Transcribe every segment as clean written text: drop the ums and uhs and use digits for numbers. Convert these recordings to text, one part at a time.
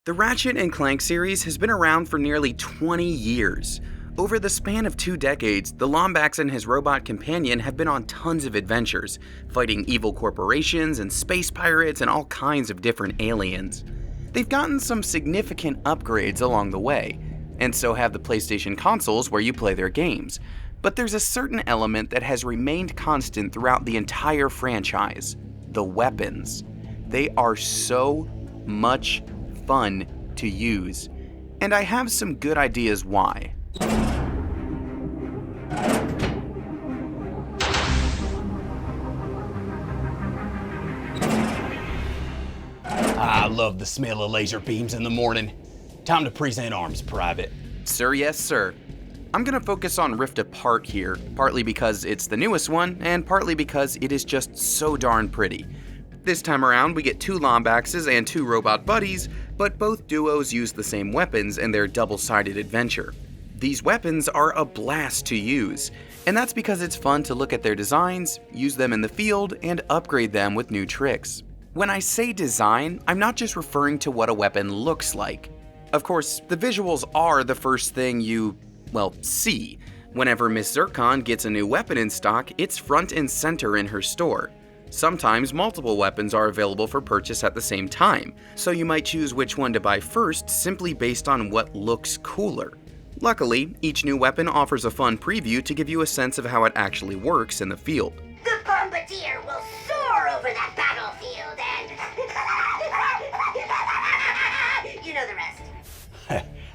The Ratchet & Clank series has been around for nearly 20 years. Over the span of 2 decades, the Lombax and his robot companion have been on tons of adventures, fighting evil corporations and space pirates and all kinds of different aliens. They've gotten some significant upgrades along the way, and so have the PlayStation consoles where you play their games. But there's a certain element that has remained constant throughout the entire franchise: the weapons. They are so much fun to use, and I have some good ideas why. I love the smell of laser beams in the morning. Time to present arms, Private. Sir, yes, sir. I'm gonna focus on Rift Apart here, partly because it's the newest one, and partly because it is just so darn pretty. This time around, we get 2 Lombaxes and 2 robot buddies, but both duos use the same weapons in their double-sided adventure. These weapons are a blast to use, and that's because it's fun to look at their designs, use them in the field, and upgrade them with new tricks. When I say design, I'm not just referring to what a weapon looks like. Of course, the visuals are the first thing you, see. Whenever Miss Zircon gets a new weapon in stock, it's front and center in her store. Sometimes multiple weapons are available for purchase at the same time, so you might choose which one to buy first simply based on what looks cooler. Luckily, each new weapon offers a fun preview to give you a sense of how it actually works in the field. The Bombardier will soar over that battlefield and... you know the rest.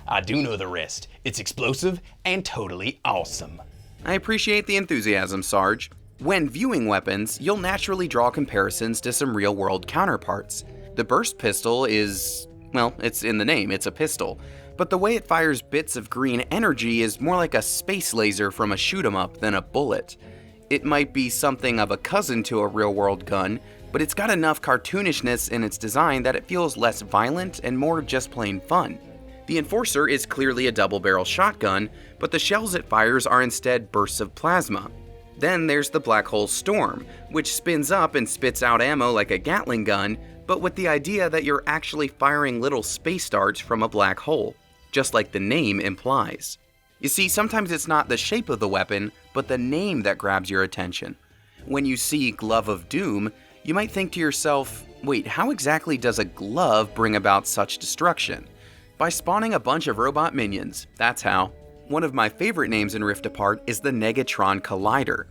I do know the rest. It's explosive and totally awesome. I appreciate the enthusiasm, Sarge. When viewing weapons, you'll naturally draw comparisons to some real-world counterparts. The burst pistol is, it's in the name, it's a pistol. But the way it fires bits of green energy is more like a space laser from a shoot-'em-up than a bullet. It might be something of a cousin to a real-world gun, but it's got enough cartoonishness in its design that it feels less violent and more just plain fun. The Enforcer is clearly a double-barrel shotgun, but the shells it fires are instead bursts of plasma. Then there's the Black Hole Storm, which spins up and spits out ammo like a Gatling gun, but with the idea that you're actually firing little space darts from a black hole, just like the name implies. You see, sometimes it's not the shape of the weapon, but the name that grabs your attention. When you see Glove of Doom, you might think to yourself, wait, how exactly does a glove bring about such destruction? By spawning a bunch of robot minions, that's how. One of my favorite names in Rift Apart is the Negatron Collider.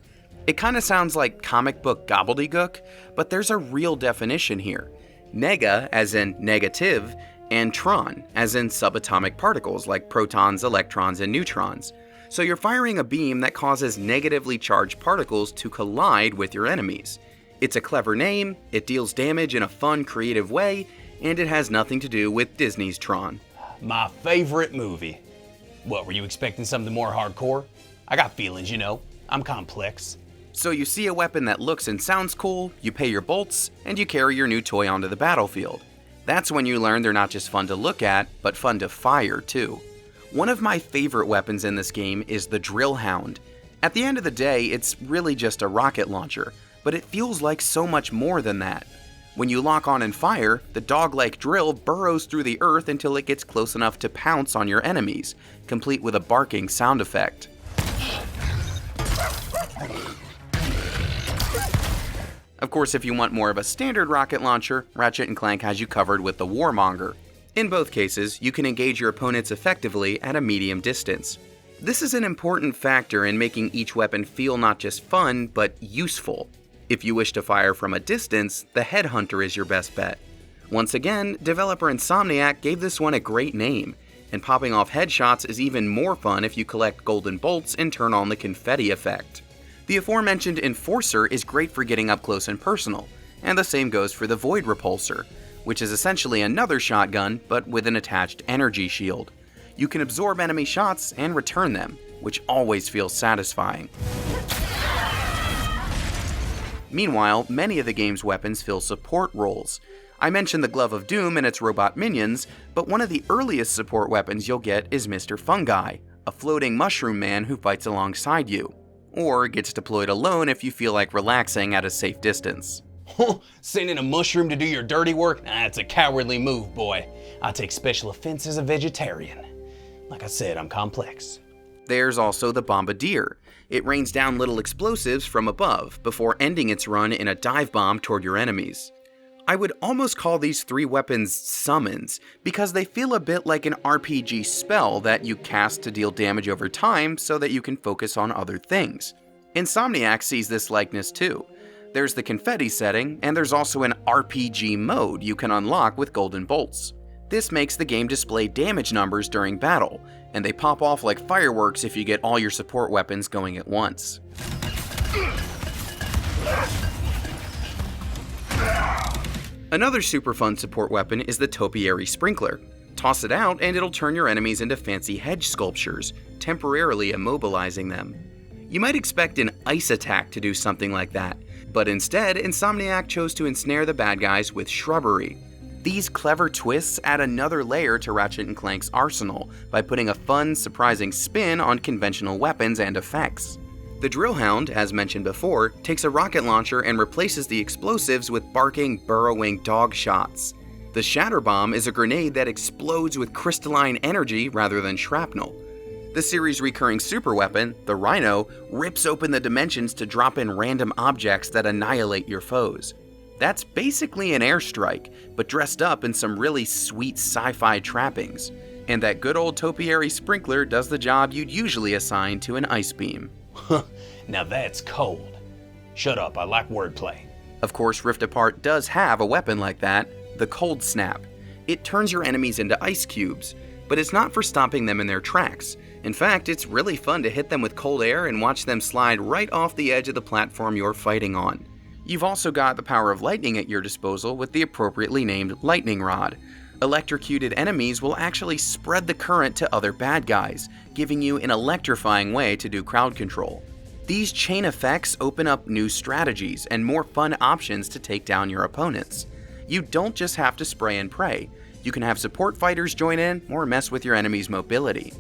It kinda sounds like comic book gobbledygook, but there's a real definition here. Nega, as in negative, and tron, as in subatomic particles like protons, electrons, and neutrons. So you're firing a beam that causes negatively charged particles to collide with your enemies. It's a clever name, it deals damage in a fun, creative way, and it has nothing to do with Disney's Tron. My favorite movie. What, were you expecting something more hardcore? I got feelings, you know. I'm complex. So you see a weapon that looks and sounds cool, you pay your bolts, and you carry your new toy onto the battlefield. That's when you learn they're not just fun to look at, but fun to fire too. One of my favorite weapons in this game is the Drillhound. At the end of the day, it's really just a rocket launcher, but it feels like so much more than that. When you lock on and fire, the dog-like drill burrows through the earth until it gets close enough to pounce on your enemies, complete with a barking sound effect. Of course, if you want more of a standard rocket launcher, Ratchet & Clank has you covered with the Warmonger. In both cases, you can engage your opponents effectively at a medium distance. This is an important factor in making each weapon feel not just fun, but useful. If you wish to fire from a distance, the Headhunter is your best bet. Once again, developer Insomniac gave this one a great name, and popping off headshots is even more fun if you collect golden bolts and turn on the confetti effect. The aforementioned Enforcer is great for getting up close and personal, and the same goes for the Void Repulsor, which is essentially another shotgun, but with an attached energy shield. You can absorb enemy shots and return them, which always feels satisfying. Meanwhile, many of the game's weapons fill support roles. I mentioned the Glove of Doom and its robot minions, but one of the earliest support weapons you'll get is Mr. Fungi, a floating mushroom man who fights alongside you, or gets deployed alone if you feel like relaxing at a safe distance. Sending a mushroom to do your dirty work? That's a cowardly move, boy. I take special offense as a vegetarian. Like I said, I'm complex. There's also the Bombardier. It rains down little explosives from above before ending its run in a dive bomb toward your enemies. I would almost call these 3 weapons summons, because they feel a bit like an RPG spell that you cast to deal damage over time so that you can focus on other things. Insomniac sees this likeness too. There's the confetti setting, and there's also an RPG mode you can unlock with golden bolts. This makes the game display damage numbers during battle, and they pop off like fireworks if you get all your support weapons going at once. Another super fun support weapon is the Topiary Sprinkler. Toss it out and it'll turn your enemies into fancy hedge sculptures, temporarily immobilizing them. You might expect an ice attack to do something like that, but instead Insomniac chose to ensnare the bad guys with shrubbery. These clever twists add another layer to Ratchet & Clank's arsenal by putting a fun, surprising spin on conventional weapons and effects. The Drillhound, as mentioned before, takes a rocket launcher and replaces the explosives with barking, burrowing dog shots. The Shatter Bomb is a grenade that explodes with crystalline energy rather than shrapnel. The series' recurring super weapon, the Rhino, rips open the dimensions to drop in random objects that annihilate your foes. That's basically an airstrike, but dressed up in some really sweet sci-fi trappings. And that good old Topiary Sprinkler does the job you'd usually assign to an ice beam. Now that's cold. Shut up, I like wordplay. Of course, Rift Apart does have a weapon like that, the Cold Snap. It turns your enemies into ice cubes, but it's not for stopping them in their tracks. In fact, it's really fun to hit them with cold air and watch them slide right off the edge of the platform you're fighting on. You've also got the power of lightning at your disposal with the appropriately named Lightning Rod. Electrocuted enemies will actually spread the current to other bad guys, giving you an electrifying way to do crowd control. These chain effects open up new strategies and more fun options to take down your opponents. You don't just have to spray and pray. You can have support fighters join in or mess with your enemy's mobility.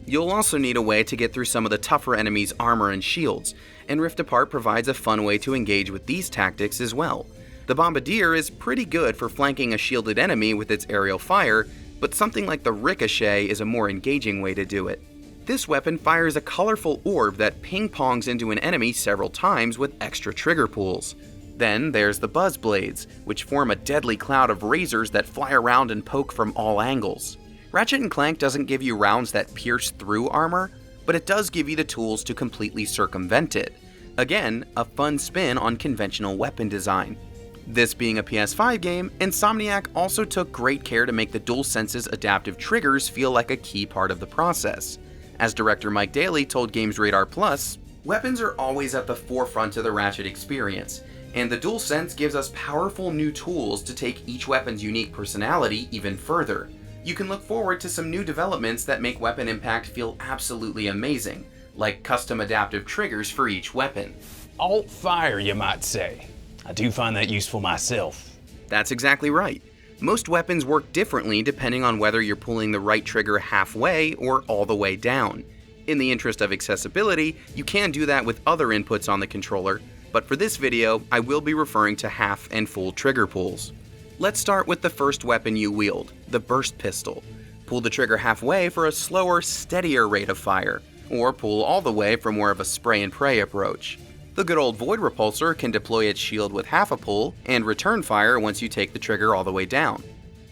You'll also need a way to get through some of the tougher enemies' armor and shields, and Rift Apart provides a fun way to engage with these tactics as well. The Bombardier is pretty good for flanking a shielded enemy with its aerial fire, but something like the Ricochet is a more engaging way to do it. This weapon fires a colorful orb that ping-pongs into an enemy several times with extra trigger pulls. Then there's the Buzz Blades, which form a deadly cloud of razors that fly around and poke from all angles. Ratchet & Clank doesn't give you rounds that pierce through armor, but it does give you the tools to completely circumvent it. Again, a fun spin on conventional weapon design. This being a PS5 game, Insomniac also took great care to make the DualSense's adaptive triggers feel like a key part of the process. As director Mike Daly told Games Radar Plus, weapons are always at the forefront of the Ratchet experience, and the DualSense gives us powerful new tools to take each weapon's unique personality even further. You can look forward to some new developments that make weapon impact feel absolutely amazing, like custom adaptive triggers for each weapon. Alt fire, you might say. I do find that useful myself. That's exactly right. Most weapons work differently depending on whether you're pulling the right trigger halfway or all the way down. In the interest of accessibility, you can do that with other inputs on the controller, but for this video, I will be referring to half and full trigger pulls. Let's start with the first weapon you wield, the Burst Pistol. Pull the trigger halfway for a slower, steadier rate of fire, or pull all the way for more of a spray and pray approach. The good old Void Repulsor can deploy its shield with half a pull and return fire once you take the trigger all the way down.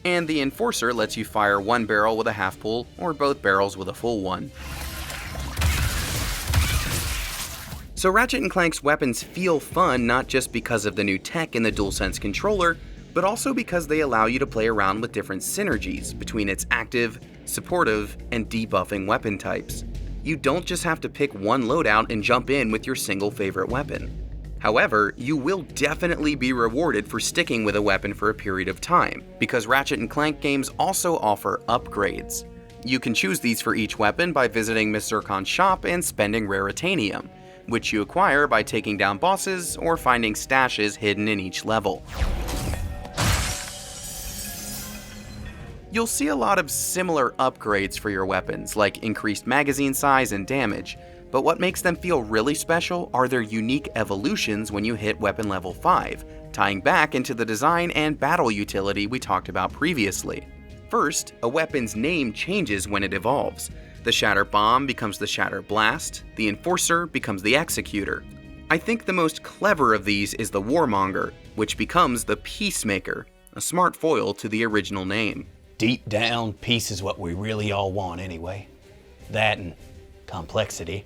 And the Enforcer lets you fire one barrel with a half pull or both barrels with a full one. So Ratchet & Clank's weapons feel fun not just because of the new tech in the DualSense controller, but also because they allow you to play around with different synergies between its active, supportive, and debuffing weapon types. You don't just have to pick one loadout and jump in with your single favorite weapon. However, you will definitely be rewarded for sticking with a weapon for a period of time, because Ratchet & Clank games also offer upgrades. You can choose these for each weapon by visiting Miss Zircon's shop and spending Raritanium, which you acquire by taking down bosses or finding stashes hidden in each level. You'll see a lot of similar upgrades for your weapons, like increased magazine size and damage, but what makes them feel really special are their unique evolutions when you hit weapon level 5, tying back into the design and battle utility we talked about previously. First, a weapon's name changes when it evolves. The Shatter Bomb becomes the Shatter Blast, the Enforcer becomes the Executor. I think the most clever of these is the Warmonger, which becomes the Peacemaker, a smart foil to the original name. Deep down, peace is what we really all want anyway. That and complexity.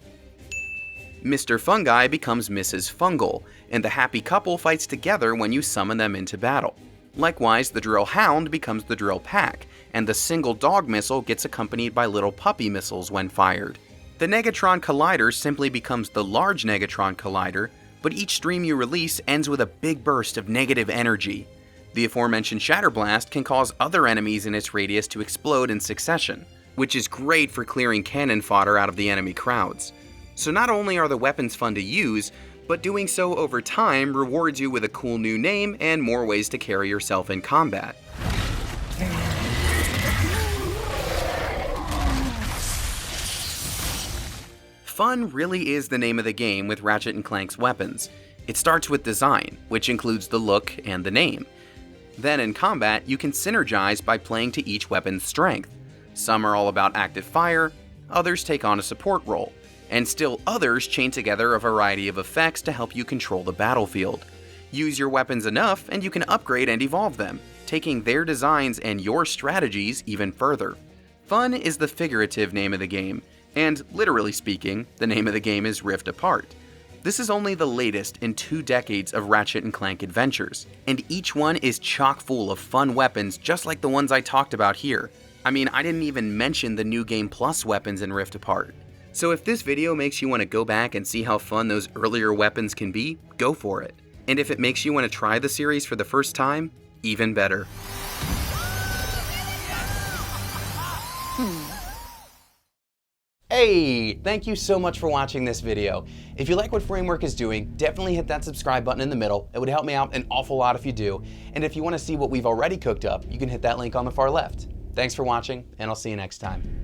Mr. Fungi becomes Mrs. Fungal, and the happy couple fights together when you summon them into battle. Likewise, the Drillhound becomes the Drill Pack, and the single dog missile gets accompanied by little puppy missiles when fired. The Negatron Collider simply becomes the Large Negatron Collider, but each stream you release ends with a big burst of negative energy. The aforementioned Shatter Blast can cause other enemies in its radius to explode in succession, which is great for clearing cannon fodder out of the enemy crowds. So not only are the weapons fun to use, but doing so over time rewards you with a cool new name and more ways to carry yourself in combat. Fun really is the name of the game with Ratchet & Clank's weapons. It starts with design, which includes the look and the name. Then in combat, you can synergize by playing to each weapon's strength. Some are all about active fire, others take on a support role, and still others chain together a variety of effects to help you control the battlefield. Use your weapons enough and you can upgrade and evolve them, taking their designs and your strategies even further. Fun is the figurative name of the game, and literally speaking, the name of the game is Rift Apart. This is only the latest in 2 decades of Ratchet & Clank adventures, and each one is chock full of fun weapons just like the ones I talked about here. I mean, I didn't even mention the New Game Plus weapons in Rift Apart. So if this video makes you want to go back and see how fun those earlier weapons can be, go for it. And if it makes you want to try the series for the first time, even better. Hey, thank you so much for watching this video. If you like what Framework is doing, definitely hit that subscribe button in the middle. It would help me out an awful lot if you do. And if you want to see what we've already cooked up, you can hit that link on the far left. Thanks for watching, and I'll see you next time.